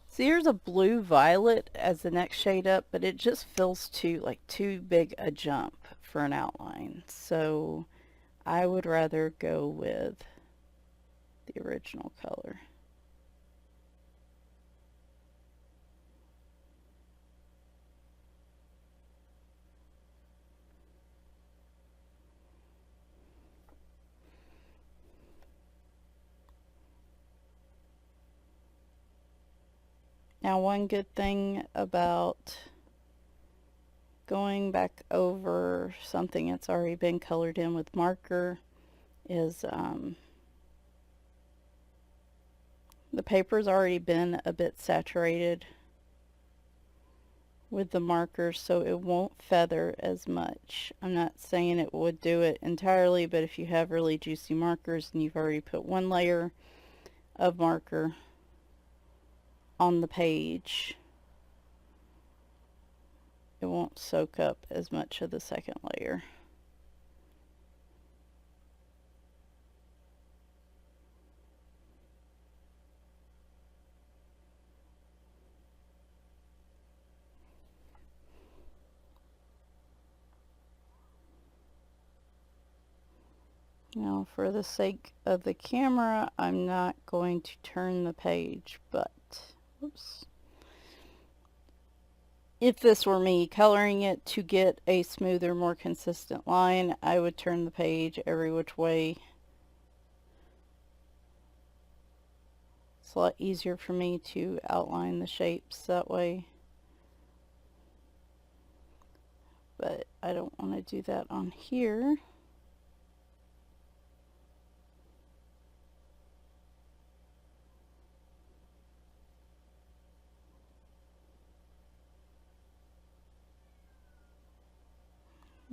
So here's a blue violet as the next shade up, but it just feels too big a jump for an outline. So I would rather go with the original color. Now, one good thing about going back over something that's already been colored in with marker is the paper's already been a bit saturated with the marker, so it won't feather as much. I'm not saying it would do it entirely, but if you have really juicy markers and you've already put one layer of marker on the page, it won't soak up as much of the second layer. Now, for the sake of the camera, I'm not going to turn the page, but oops. If this were me coloring it to get a smoother, more consistent line, I would turn the page every which way. It's a lot easier for me to outline the shapes that way. But I don't want to do that on here.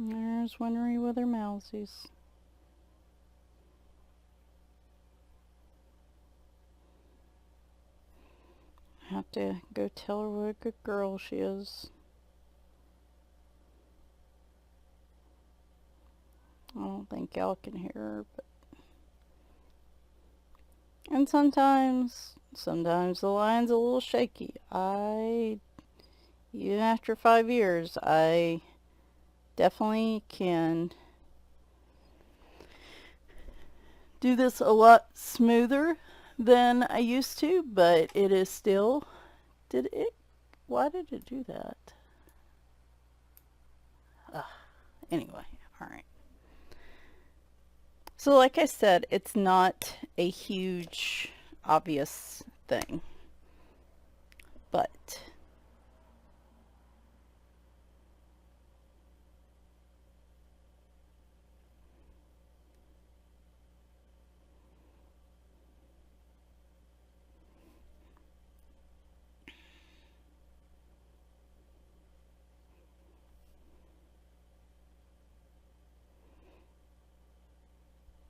There's Winry with her mousies. I have to go tell her what a good girl she is. I don't think y'all can hear her, but... And sometimes the line's a little shaky. Even after 5 years, I definitely can do this a lot smoother than I used to, but it is still... Why did it do that? Anyway, alright. So like I said, it's not a huge obvious thing, but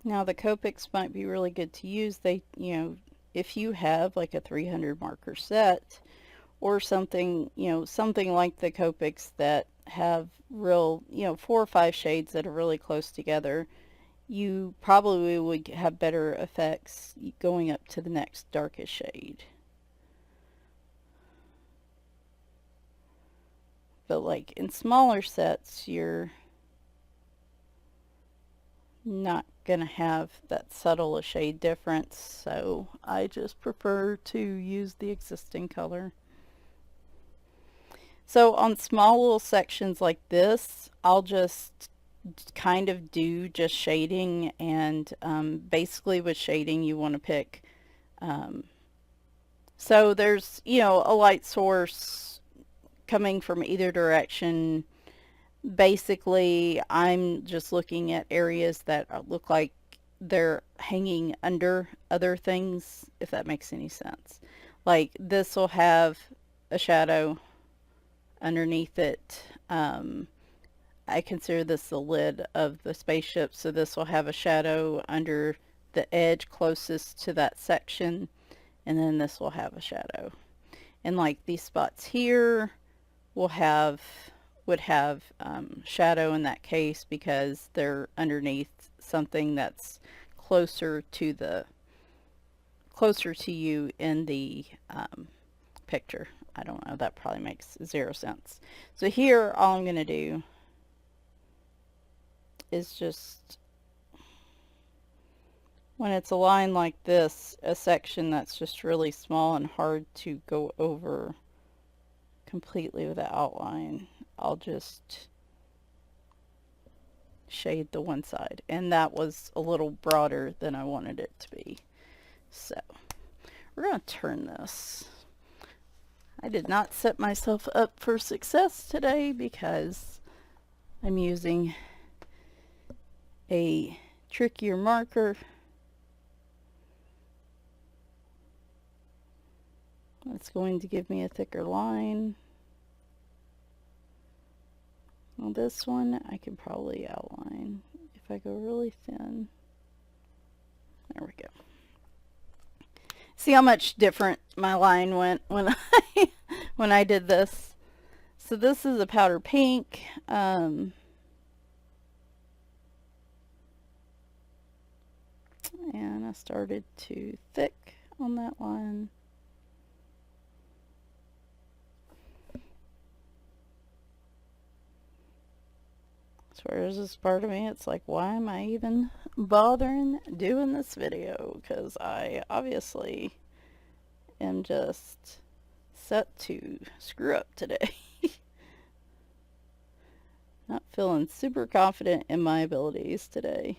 now the Copics might be really good to use. They, if you have like a 300 marker set or something, something like the Copics that have real, 4 or 5 shades that are really close together, you probably would have better effects going up to the next darkest shade. But like in smaller sets, you're not going to have that subtle a shade difference, so I just prefer to use the existing color. So on small little sections like this, I'll just kind of do just shading, and basically with shading you want to pick, so there's, a light source coming from either direction. Basically, I'm just looking at areas that look like they're hanging under other things, if that makes any sense. Like this will have a shadow underneath it. I consider this the lid of the spaceship, so this will have a shadow under the edge closest to that section, and then this will have a shadow. And like these spots here will have would have shadow in that case because they're underneath something that's closer to you in the picture. I don't know, that probably makes 0 sense. So here all I'm going to do is just, when it's a line like this, a section that's just really small and hard to go over completely with the outline, I'll just shade the one side. And that was a little broader than I wanted it to be. So we're going to turn this. I did not set myself up for success today because I'm using a trickier marker. That's going to give me a thicker line. Well, this one I can probably outline if I go really thin. There we go. See how much different my line went when I did this. So this is a powder pink. And I started too thick on that line. Whereas this part of me, it's like, why am I even bothering doing this video? Because I obviously am just set to screw up today. Not feeling super confident in my abilities today.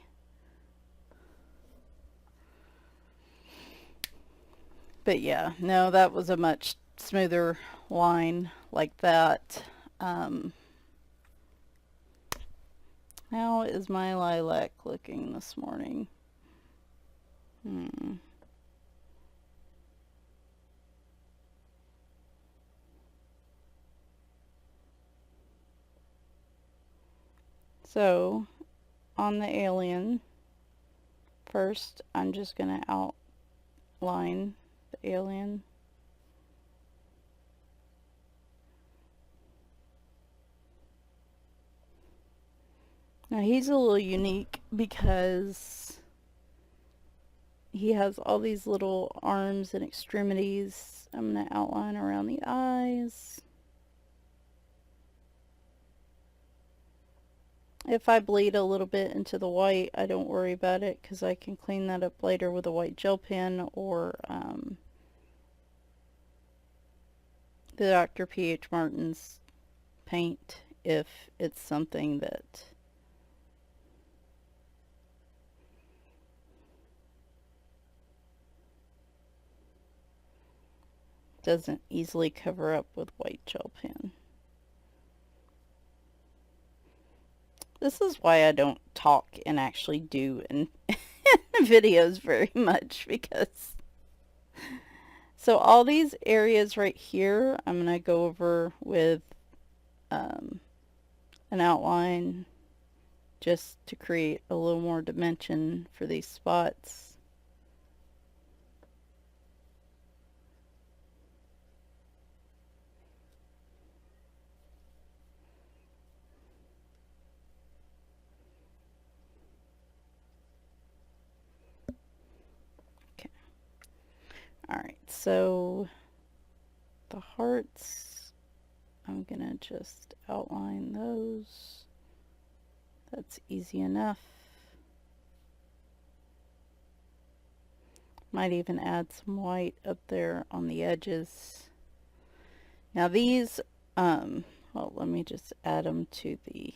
But yeah, no, that was a much smoother line like that. How is my lilac looking this morning? So, on the alien, first I'm just going to outline the alien. Now he's a little unique because he has all these little arms and extremities. I'm going to outline around the eyes. If I bleed a little bit into the white, I don't worry about it because I can clean that up later with a white gel pen or the Dr. P.H. Martin's paint if it's something that doesn't easily cover up with white gel pen. This is why I don't talk and actually do in videos very much, because so all these areas right here I'm going to go over with an outline just to create a little more dimension for these spots. Okay. Alright, so the hearts, I'm gonna just outline those. That's easy enough. Might even add some white up there on the edges. Now these, well, let me just add them to the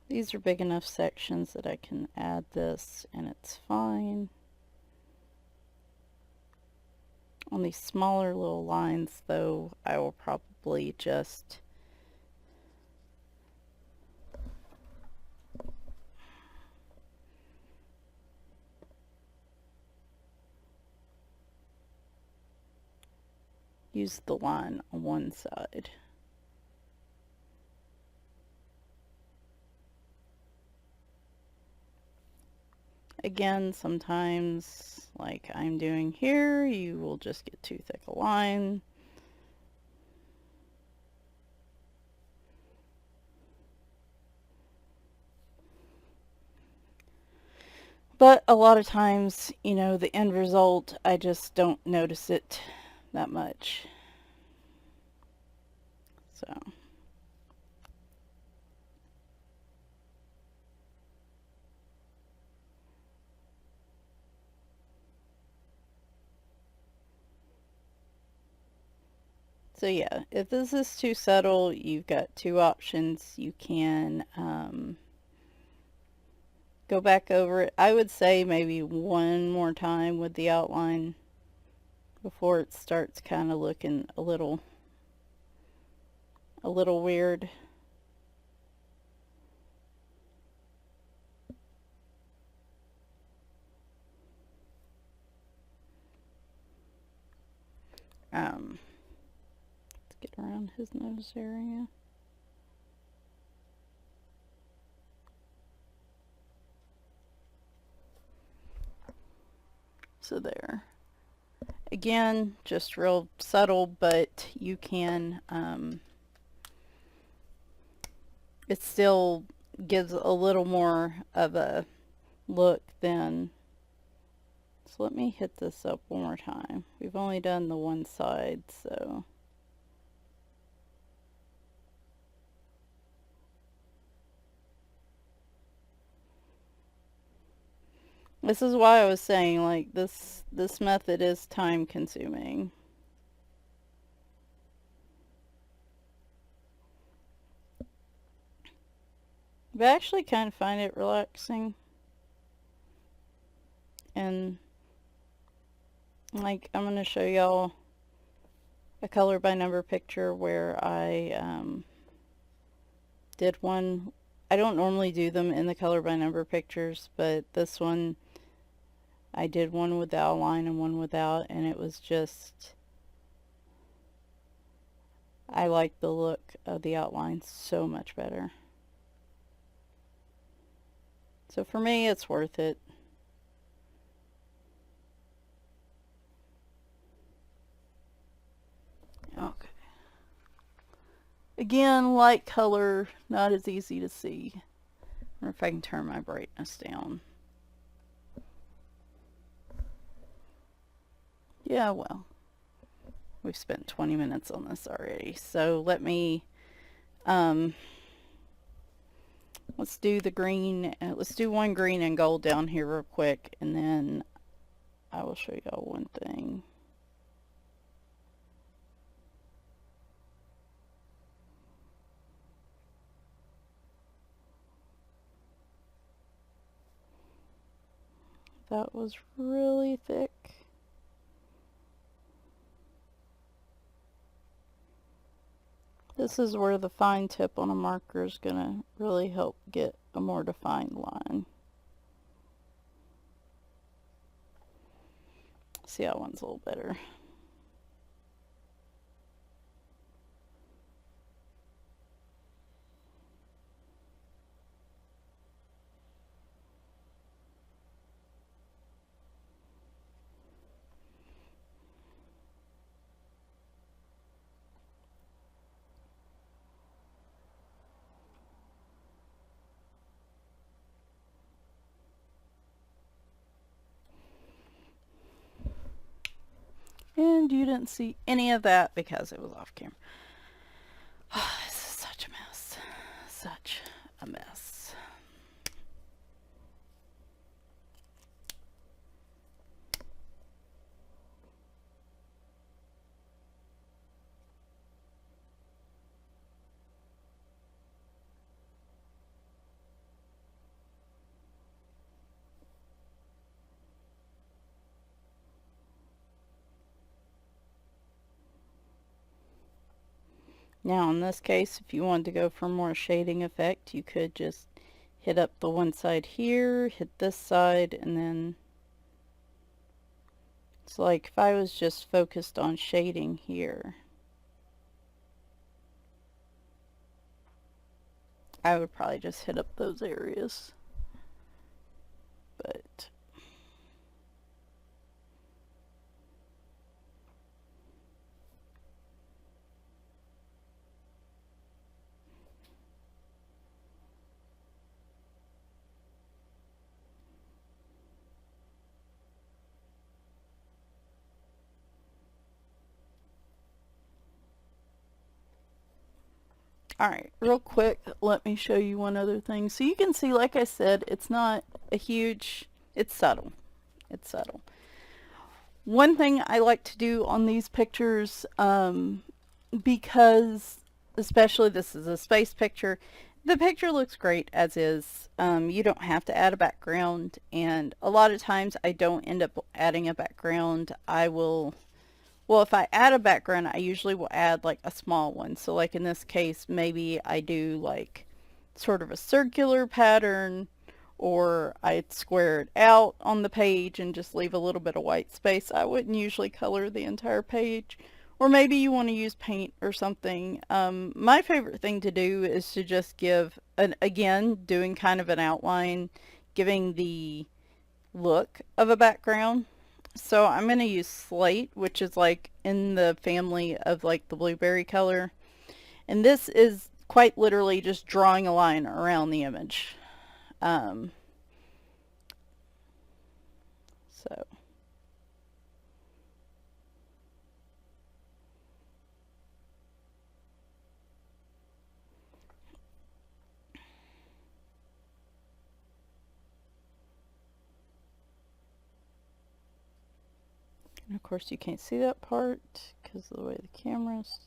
these are big enough sections that I can add this and it's fine. On these smaller little lines though, I will probably just use the line on one side. Again, sometimes, like I'm doing here, you will just get too thick a line. But a lot of times, you know, the end result, I just don't notice it that much. So. So yeah, if this is too subtle, you've got two options. You can go back over it. I would say maybe one more time with the outline before it starts kind of looking a little weird. Let's get around his nose area. So there. Again, just real subtle, but you can, it still gives a little more of a look than, so let me hit this up one more time. We've only done the one side, so. This is why I was saying, like, this method is time consuming. But I actually kind of find it relaxing. And, like, I'm going to show y'all a color by number picture where I did one. I don't normally do them in the color by number pictures, but this one, I did one with the outline and one without, and it was just, I like the look of the outline so much better. So for me, it's worth it. Okay. Again, light color, not as easy to see. I wonder if I can turn my brightness down. Yeah, well, we've spent 20 minutes on this already, so let me Let's do the green. Let's do one green and gold down here real quick, and then I will show y'all one thing. That was really thick. This is where the fine tip on a marker is going to really help get a more defined line. See, that one's a little better. And you didn't see any of that because it was off camera. Oh, this is such a mess. Such a mess. Now in this case, if you wanted to go for more shading effect, you could just hit up the one side here, hit this side, and then it's like if I was just focused on shading here, I would probably just hit up those areas. But alright, real quick, let me show you one other thing. So you can see, like I said, it's not a huge, it's subtle. It's subtle. One thing I like to do on these pictures, because especially this is a space picture, the picture looks great as is. You don't have to add a background, and a lot of times I don't end up adding a background. I will, well, if I add a background, I usually will add like a small one. So like in this case, maybe I do like sort of a circular pattern, or I'd square it out on the page and just leave a little bit of white space. I wouldn't usually color the entire page. Or maybe you want to use paint or something. My favorite thing to do is to just give, again, doing kind of an outline, giving the look of a background. So I'm going to use slate, which is like in the family of like the blueberry color. And this is quite literally just drawing a line around the image. So and of course you can't see that part because of the way the camera's.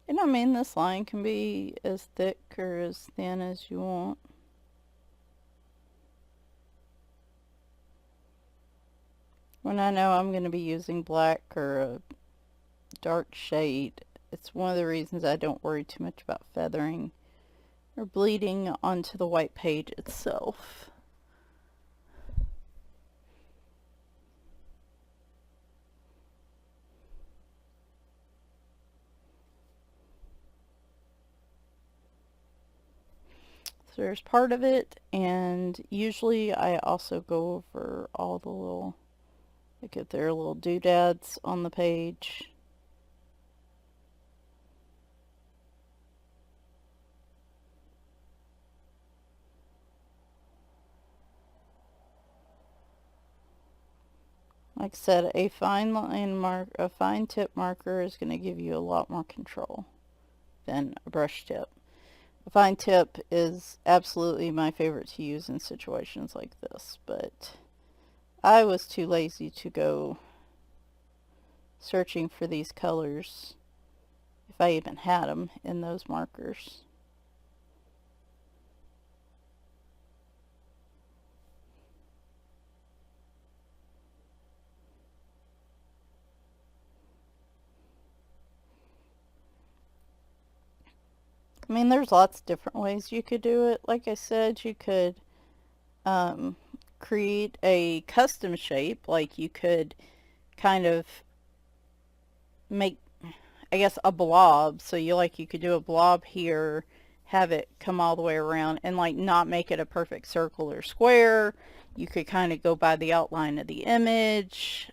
And I mean, this line can be as thick or as thin as you want. When I know I'm going to be using black or a dark shade, it's one of the reasons I don't worry too much about feathering or bleeding onto the white page itself. So there's part of it, and usually I also go over all the little, like if there are little doodads on the page. Like I said, a fine tip marker is going to give you a lot more control than a brush tip. A fine tip is absolutely my favorite to use in situations like this, but I was too lazy to go searching for these colors, if I even had them in those markers. I mean, there's lots of different ways you could do it. Like I said, you could create a custom shape. Like you could kind of make, I guess, a blob. So you could do a blob here, have it come all the way around, and like not make it a perfect circle or square. You could kind of go by the outline of the image.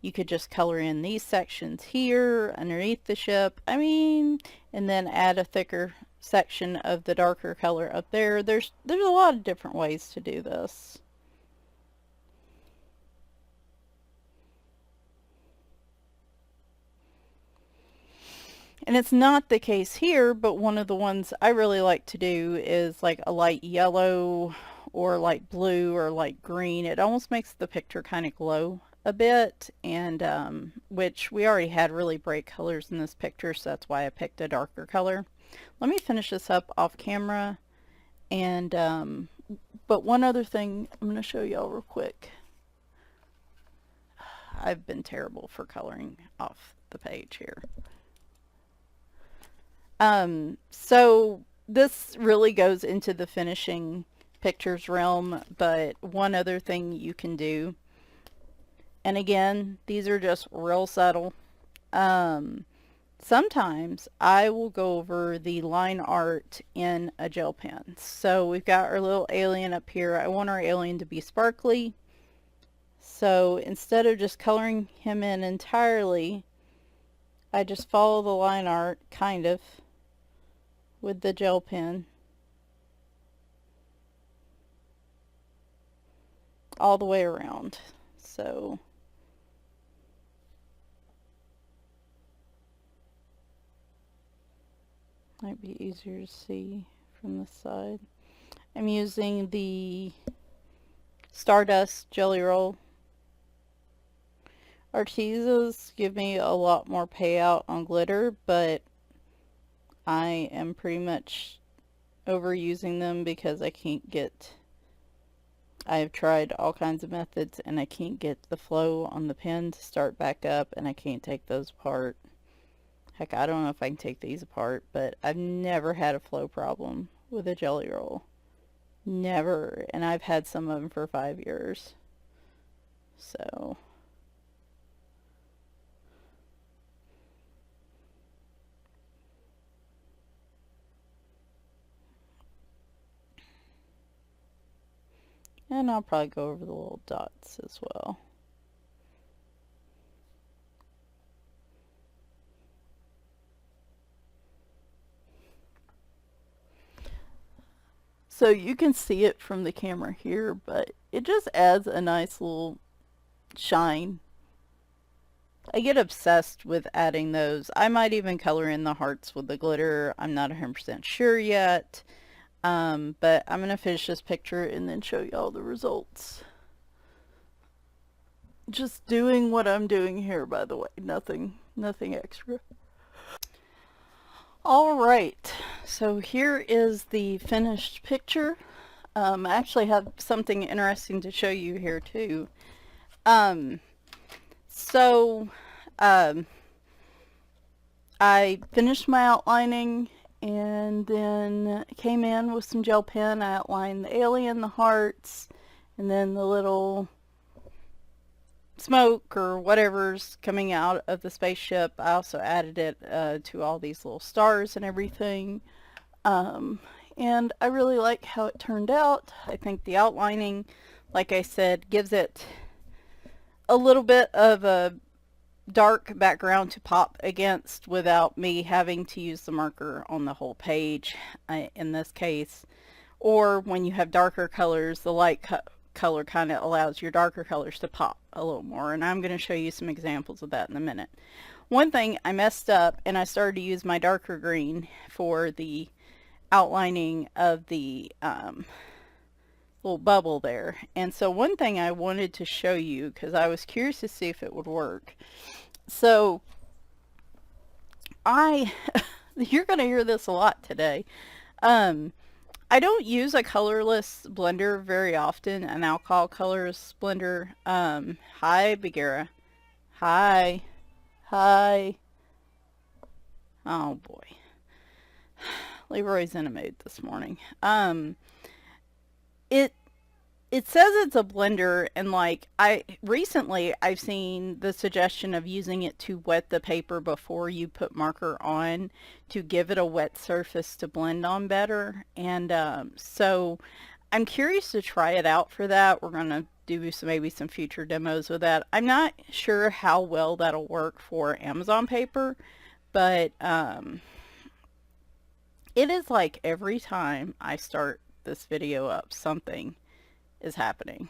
You could just color in these sections here underneath the ship. I mean, and then add a thicker section of the darker color up there. There's a lot of different ways to do this. And it's not the case here, but one of the ones I really like to do is like a light yellow or light blue or light green. It almost makes the picture kind of glow a bit, and which we already had really bright colors in this picture, so that's why I picked a darker color. Let me finish this up off camera, and but one other thing I'm going to show y'all real quick. I've been terrible for coloring off the page here. So this really goes into the finishing pictures realm, but one other thing you can do, and again, these are just real subtle. Sometimes I will go over the line art in a gel pen. So we've got our little alien up here. I want our alien to be sparkly. So instead of just coloring him in entirely, I just follow the line art, kind of, with the gel pen all the way around. So might be easier to see from this side. I'm using the Stardust Jelly Roll. Artesas give me a lot more payout on glitter, but I am pretty much overusing them because I can't get, I've tried all kinds of methods and I can't get the flow on the pen to start back up, and I can't take those apart. Heck, I don't know if I can take these apart, but I've never had a flow problem with a jelly roll. Never. And I've had some of them for 5 years. So and I'll probably go over the little dots as well. So you can see it from the camera here, but it just adds a nice little shine. I get obsessed with adding those. I might even color in the hearts with the glitter. I'm not 100% sure yet. But I'm going to finish this picture and then show y'all the results. Just doing what I'm doing here, by the way. Nothing extra. Alright, so here is the finished picture. I actually have something interesting to show you here too. I finished my outlining and then came in with some gel pen. I outlined the alien, the hearts, and then the little smoke or whatever's coming out of the spaceship. I also added it to all these little stars and everything. And I really like how it turned out. I think the outlining, like I said, gives it a little bit of a dark background to pop against without me having to use the marker on the whole page in this case. Or when you have darker colors, the light color kind of allows your darker colors to pop a little more, and I'm going to show you some examples of that in a minute. One thing I messed up, and I started to use my darker green for the outlining of the little bubble there. And so one thing I wanted to show you, because I was curious to see if it would work. So you're going to hear this a lot today. I don't use a colorless blender very often, an alcohol colorless blender. Hi, Bagheera. Hi. Hi. Oh boy. Leroy's in a mood this morning. It says it's a blender, and like recently I've seen the suggestion of using it to wet the paper before you put marker on to give it a wet surface to blend on better. And so I'm curious to try it out for that. We're gonna do maybe some future demos with that. I'm not sure how well that'll work for Amazon paper, but it is like every time I start this video up, something is happening.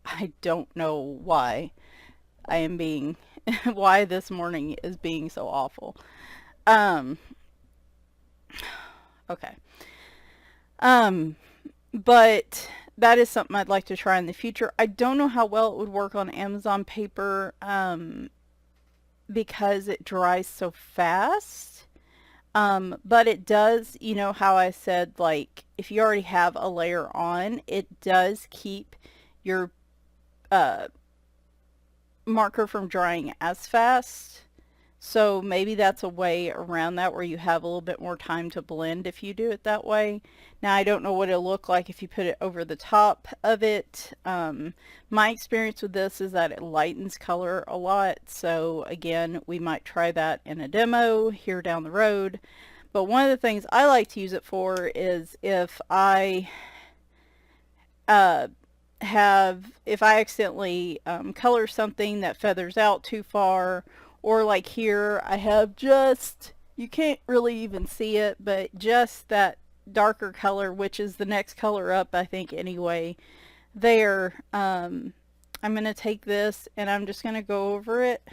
I don't know why I am being why this morning is being so awful. Okay. But that is something I'd like to try in the future. I don't know how well it would work on Amazon paper because it dries so fast. But it does, you know how I said, like, if you already have a layer on, it does keep your marker from drying as fast. So maybe that's a way around that, where you have a little bit more time to blend if you do it that way. Now, I don't know what it'll look like if you put it over the top of it. My experience with this is that it lightens color a lot. So again, we might try that in a demo here down the road. But one of the things I like to use it for is if I accidentally color something that feathers out too far, or like here I have just, you can't really even see it, but just that darker color, which is the next color up, I think anyway, there. I'm going to take this and I'm just going to go over it,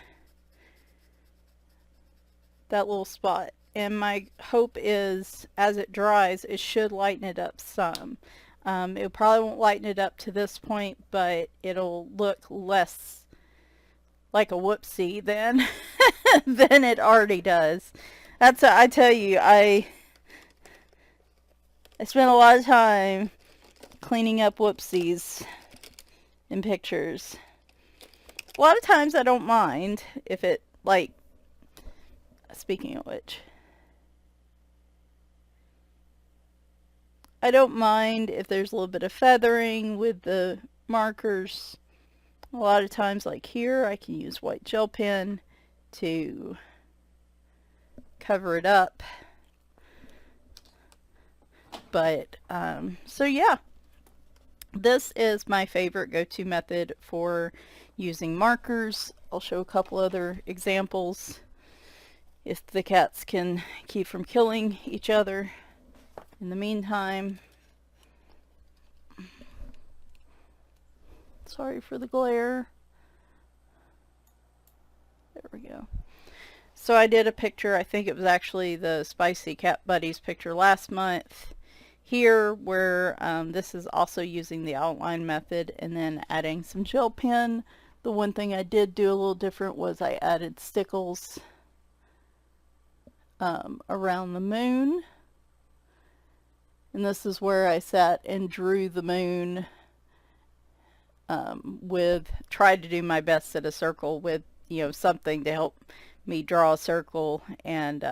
that little spot. And my hope is as it dries, it should lighten it up some. It probably won't lighten it up to this point, but it'll look less like a whoopsie than than it already does. That's I tell you, I spent a lot of time cleaning up whoopsies in pictures. A lot of times I don't mind if it, like, speaking of which, I don't mind if there's a little bit of feathering with the markers. A lot of times, like here, I can use white gel pen to cover it up. But, so yeah, this is my favorite go-to method for using markers. I'll show a couple other examples if the cats can keep from killing each other. In the meantime, sorry for the glare. There we go. So I did a picture, I think it was actually the Spicy Cat Buddies picture last month here, where this is also using the outline method and then adding some gel pen. The one thing I did do a little different was I added stickles around the moon. And this is where I sat and drew the moon tried to do my best at a circle with, you know, something to help me draw a circle. And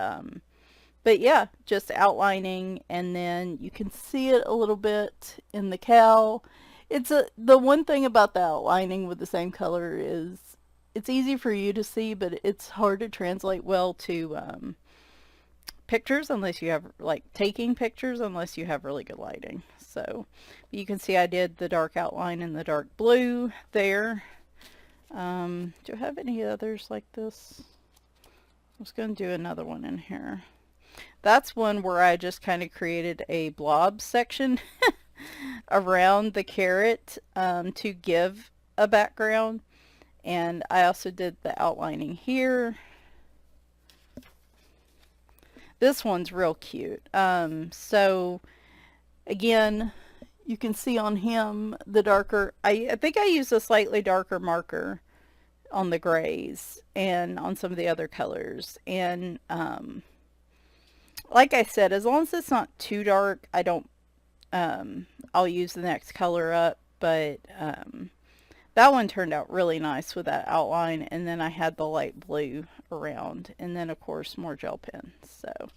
but yeah, just outlining, and then you can see it a little bit in the cow. The one thing about the outlining with the same color is it's easy for you to see, but it's hard to translate well to pictures unless you have, like, taking pictures unless you have really good lighting. So you can see I did the dark outline in the dark blue there. Do I have any others like this? I was going to do another one in here. That's one where I just kind of created a blob section around the carrot to give a background. And I also did the outlining here. This one's real cute. So again, you can see on him the darker, I think I used a slightly darker marker on the grays and on some of the other colors. And like I said, as long as it's not too dark, I don't, I'll use the next color up. But that one turned out really nice with that outline. And then I had the light blue around. And then, of course, more gel pens. So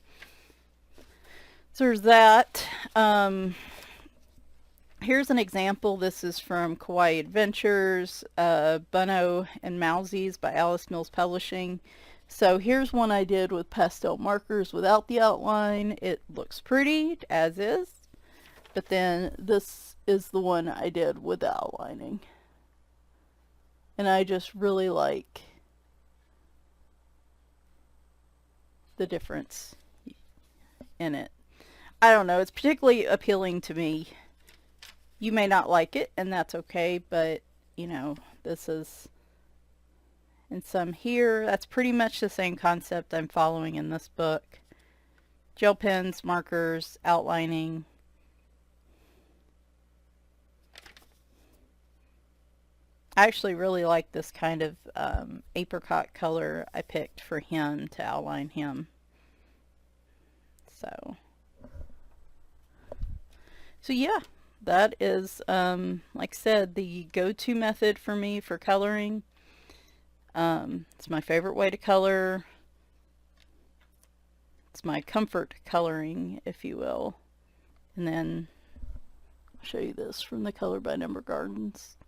there's that. Here's an example. This is from Kawaii Adventures, Bunno and Mousies by Alice Mills Publishing. So here's one I did with pastel markers without the outline. It looks pretty as is, but then this is the one I did with the outlining. And I just really like the difference in it. I don't know, it's particularly appealing to me. You may not like it, and that's okay, but, you know, this is, and some here, that's pretty much the same concept I'm following in this book. Gel pens, markers, outlining. I actually really like this kind of apricot color I picked for him to outline him. So yeah. That is, like I said, the go-to method for me for coloring. It's my favorite way to color. It's my comfort coloring, if you will. And then I'll show you this from the Color by Number Gardens.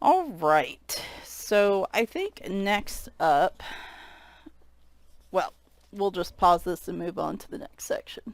All right, so I think next up, well, we'll just pause this and move on to the next section.